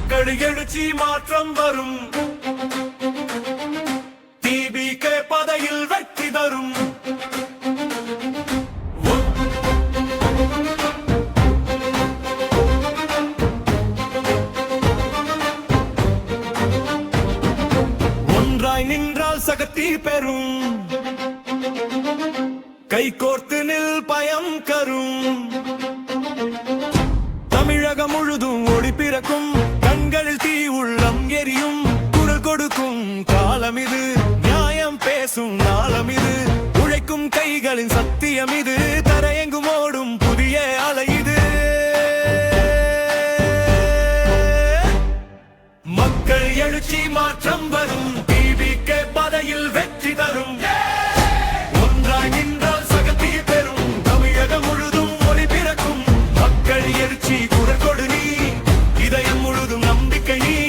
மக்கள் எழுச்சி மாற்றம் வரும். TBK பதையில் வெற்றி தரும். ஒன்றாய் நின்றால் சகத்தி பெறும். கை கோர்த்து நில் பயம் கரும். தமிழகம் முழுதும் ஒளி பிறக்கும். கண்களில் தீ உள்ளம் எரியும். குரல் கொடுக்கும் காலம் இது. நியாயம் பேசும் நாளம் இது. உழைக்கும் கைகளின் சத்தியம் இது. தரையெங்கும் ஓடும் புதிய அலை இது. மக்கள் எழுச்சி மாற்றம் வரும். TBK பதையில் வெற்றி தரும். ஒன்றாய் நின்றால் சகத்தி பெறும். தமிழகம் முழுதும் ஒளி பிறக்கும். மக்கள் எழுச்சி குரல் கொடு நீ. இதயம் முழுதும் நம்பிக்கை நீ.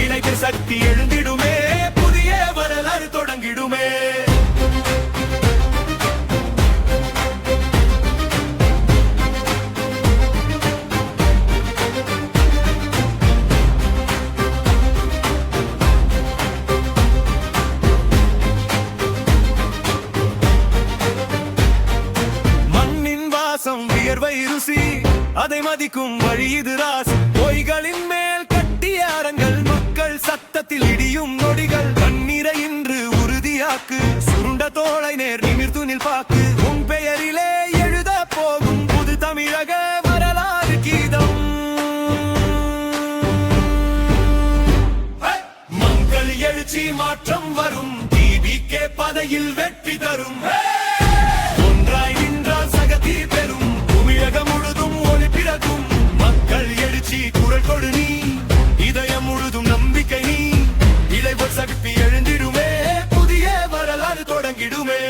இணைக்க சக்தி எழுந்திடுமே. புதிய வரலாறு தொடங்கிடுமே. வியர்வை ருசி அதை மதிக்கும் வழி இது ராசி. பொய்களின் மேல் கட்டிய அரங்கள். மக்கள் சத்தத்தில் இடியும் நொடிகள். கண்ணீரை இன்று உறுதியாக்கு. சுருண்ட தோளை நேர் நிமிர்த்துனில் பாக்கு. உன் பெயரிலே எழுத போகும் புது தமிழக வரலாறு கீதம். மக்கள் எழுச்சி மாற்றம் வரும். TBK பதையில் வெற்றி தரும். ஒன்றாய் நின்றால் சகத்தி பெறும். தமிழகம் முழுதும் ஒளி பிறக்கும். மக்கள் எழுச்சி குரல் கொடு நீ. இதயம் முழுதும் நம்பிக்கை நீ. இளைவர் சக்தி எழுந்திடுமே. புதிய வரலாறு தொடங்கிடுமே.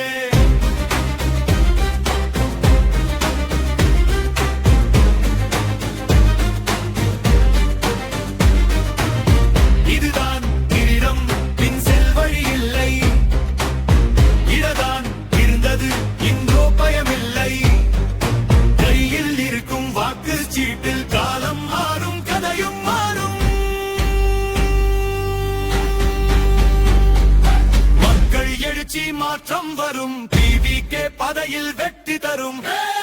இதுதான் கிரீடம். பின் செல்வழி இல்லை. இடதான் இருந்தது. இன்றோ பயமில்லை. கையில் இருக்கும் வாக்கு சீட்டில் காலம் மாறும். கதையும் மாறும். மக்கள் எழுச்சி மாற்றம் வரும். TBK பதையில் வெற்றி தரும்.